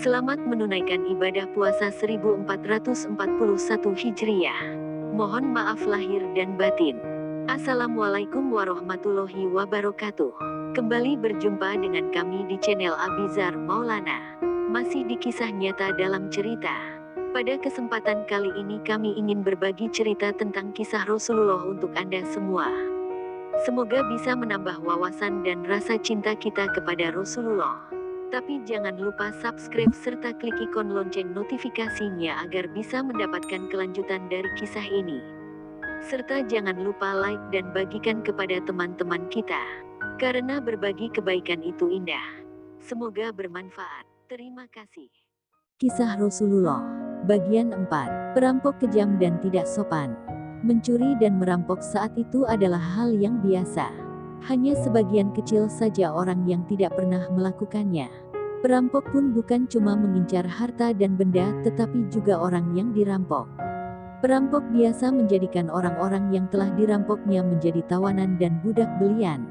Selamat menunaikan ibadah puasa 1441 Hijriah. Mohon maaf lahir dan batin. Assalamualaikum warahmatullahi wabarakatuh. Kembali berjumpa dengan kami di channel Abizar Maulana. Masih di kisah nyata dalam cerita. Pada kesempatan kali ini kami ingin berbagi cerita tentang kisah Rasulullah untuk Anda semua. Semoga bisa menambah wawasan dan rasa cinta kita kepada Rasulullah. Tapi jangan lupa subscribe serta klik ikon lonceng notifikasinya agar bisa mendapatkan kelanjutan dari kisah ini. Serta jangan lupa like dan bagikan kepada teman-teman kita. Karena berbagi kebaikan itu indah. Semoga bermanfaat. Terima kasih. Kisah Rasulullah, bagian 4. Perampok kejam dan tidak sopan. Mencuri dan merampok saat itu adalah hal yang biasa. Hanya sebagian kecil saja orang yang tidak pernah melakukannya. Perampok pun bukan cuma mengincar harta dan benda, tetapi juga orang yang dirampok. Perampok biasa menjadikan orang-orang yang telah dirampoknya menjadi tawanan dan budak belian.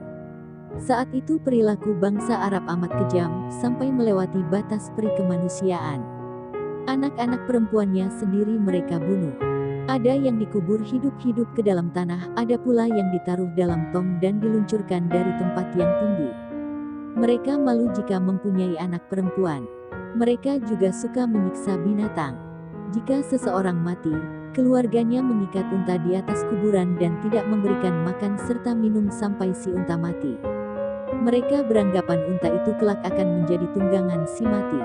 Saat itu perilaku bangsa Arab amat kejam, sampai melewati batas peri kemanusiaan. Anak-anak perempuannya sendiri mereka bunuh. Ada yang dikubur hidup-hidup ke dalam tanah, ada pula yang ditaruh dalam tong dan diluncurkan dari tempat yang tinggi. Mereka malu jika mempunyai anak perempuan. Mereka juga suka menyiksa binatang. Jika seseorang mati, keluarganya mengikat unta di atas kuburan dan tidak memberikan makan serta minum sampai si unta mati. Mereka beranggapan unta itu kelak akan menjadi tunggangan si mati.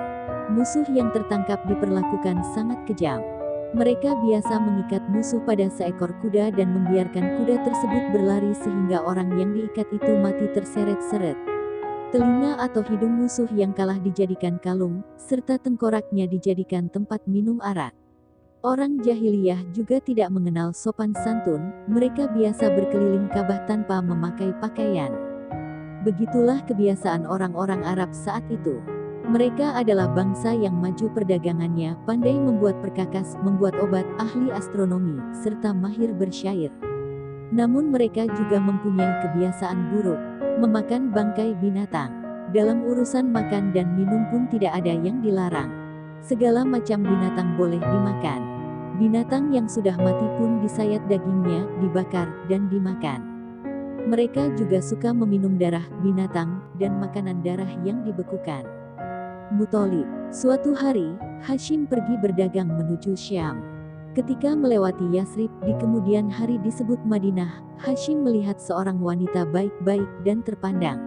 Musuh yang tertangkap diperlakukan sangat kejam. Mereka biasa mengikat musuh pada seekor kuda dan membiarkan kuda tersebut berlari sehingga orang yang diikat itu mati terseret-seret. Telinga atau hidung musuh yang kalah dijadikan kalung, serta tengkoraknya dijadikan tempat minum arak. Orang jahiliyah juga tidak mengenal sopan santun, mereka biasa berkeliling Ka'bah tanpa memakai pakaian. Begitulah kebiasaan orang-orang Arab saat itu. Mereka adalah bangsa yang maju perdagangannya, pandai membuat perkakas, membuat obat, ahli astronomi, serta mahir bersyair. Namun mereka juga mempunyai kebiasaan buruk, memakan bangkai binatang. Dalam urusan makan dan minum pun tidak ada yang dilarang. Segala macam binatang boleh dimakan. Binatang yang sudah mati pun disayat dagingnya, dibakar, dan dimakan. Mereka juga suka meminum darah binatang, dan makanan darah yang dibekukan. Muthalib. Suatu hari, Hashim pergi berdagang menuju Syam. Ketika melewati Yasrib, di kemudian hari disebut Madinah, Hashim melihat seorang wanita baik-baik dan terpandang.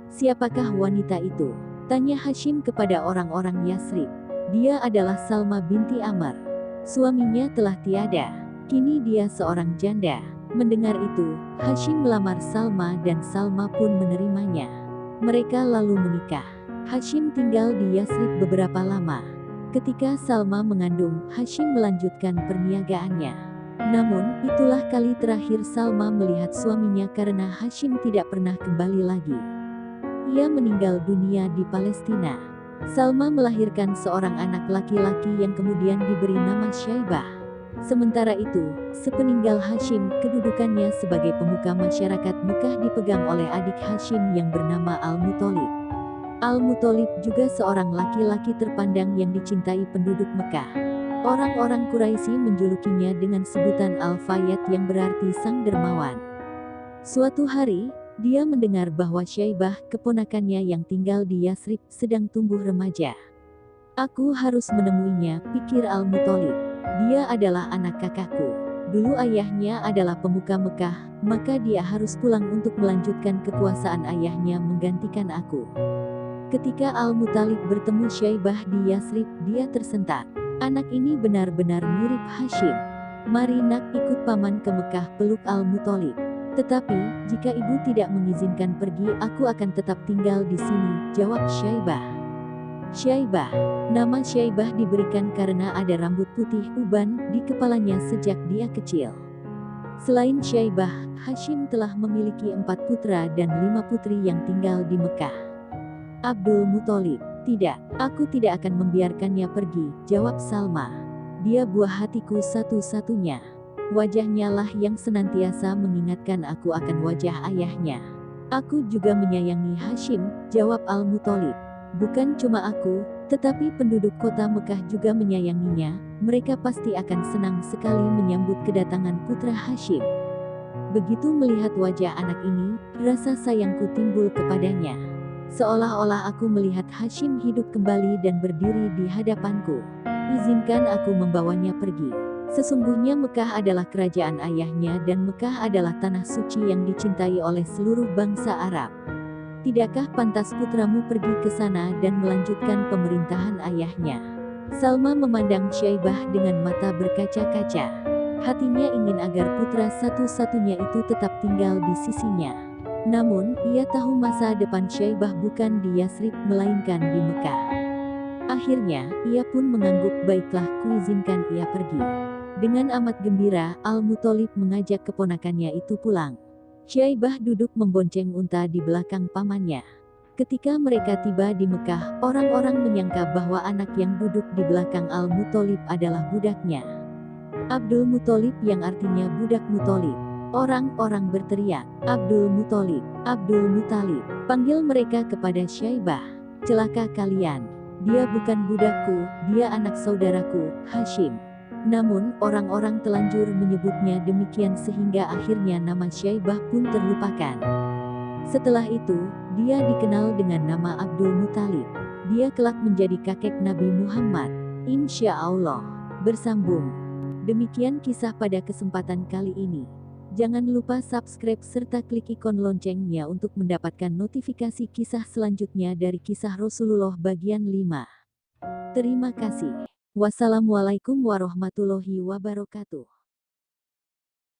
Siapakah wanita itu? Tanya Hashim kepada orang-orang Yasrib. Dia adalah Salma binti Amr. Suaminya telah tiada. Kini dia seorang janda. Mendengar itu, Hashim melamar Salma dan Salma pun menerimanya. Mereka lalu menikah. Hashim tinggal di Yasrib beberapa lama. Ketika Salma mengandung, Hashim melanjutkan perniagaannya. Namun, itulah kali terakhir Salma melihat suaminya karena Hashim tidak pernah kembali lagi. Ia meninggal dunia di Palestina. Salma melahirkan seorang anak laki-laki yang kemudian diberi nama Syaibah. Sementara itu, sepeninggal Hashim, kedudukannya sebagai pemuka masyarakat Mekah dipegang oleh adik Hashim yang bernama Al-Muthalib. Al-Muthalib juga seorang laki-laki terpandang yang dicintai penduduk Mekah. Orang-orang Quraisy menjulukinya dengan sebutan Al-Fayyad yang berarti sang dermawan. Suatu hari, dia mendengar bahwa Syaibah, keponakannya yang tinggal di Yasrib, sedang tumbuh remaja. Aku harus menemuinya, pikir Al-Muthalib. Dia adalah anak kakakku. Dulu ayahnya adalah pemuka Mekah, maka dia harus pulang untuk melanjutkan kekuasaan ayahnya menggantikan aku. Ketika Al-Muthalib bertemu Syaibah di Yasrib, dia tersentak. Anak ini benar-benar mirip Hashim. Mari nak, ikut paman ke Mekah, peluk Al-Muthalib. Tetapi, jika ibu tidak mengizinkan pergi, aku akan tetap tinggal di sini, jawab Syaibah. Syaibah. Nama Syaibah diberikan karena ada rambut putih uban di kepalanya sejak dia kecil. Selain Syaibah, Hashim telah memiliki 4 putra dan 5 putri yang tinggal di Mekah. Abdul Muthalib. Tidak, aku tidak akan membiarkannya pergi, jawab Salma. Dia buah hatiku satu-satunya. Wajahnya lah yang senantiasa mengingatkan aku akan wajah ayahnya. Aku juga menyayangi Hashim, jawab Al-Muthalib. Bukan cuma aku, tetapi penduduk kota Mekah juga menyayanginya. Mereka pasti akan senang sekali menyambut kedatangan putra Hashim. Begitu melihat wajah anak ini, rasa sayangku timbul kepadanya. Seolah-olah aku melihat Hashim hidup kembali dan berdiri di hadapanku. Izinkan aku membawanya pergi. Sesungguhnya Mekah adalah kerajaan ayahnya dan Mekah adalah tanah suci yang dicintai oleh seluruh bangsa Arab. Tidakkah pantas putramu pergi ke sana dan melanjutkan pemerintahan ayahnya? Salma memandang Syaibah dengan mata berkaca-kaca. Hatinya ingin agar putra satu-satunya itu tetap tinggal di sisinya. Namun, ia tahu masa depan Syaibah bukan di Yasrib melainkan di Mekah. Akhirnya, ia pun mengangguk, baiklah, kuizinkan ia pergi. Dengan amat gembira, Al-Muthalib mengajak keponakannya itu pulang. Syaibah duduk membonceng unta di belakang pamannya. Ketika mereka tiba di Mekah, orang-orang menyangka bahwa anak yang duduk di belakang Al-Muthalib adalah budaknya. Abdul Muthalib, yang artinya budak Muthalib. Orang-orang berteriak, Abdul Muthalib, Abdul Muthalib. Panggil mereka kepada Syaibah. Celaka kalian. Dia bukan budakku, dia anak saudaraku, Hashim. Namun, orang-orang telanjur menyebutnya demikian sehingga akhirnya nama Syaibah pun terlupakan. Setelah itu, dia dikenal dengan nama Abdul Muthalib. Dia kelak menjadi kakek Nabi Muhammad. Insya Allah. Bersambung. Demikian kisah pada kesempatan kali ini. Jangan lupa subscribe serta klik ikon loncengnya untuk mendapatkan notifikasi kisah selanjutnya dari Kisah Rasulullah bagian 5. Terima kasih. Wassalamualaikum warahmatullahi wabarakatuh.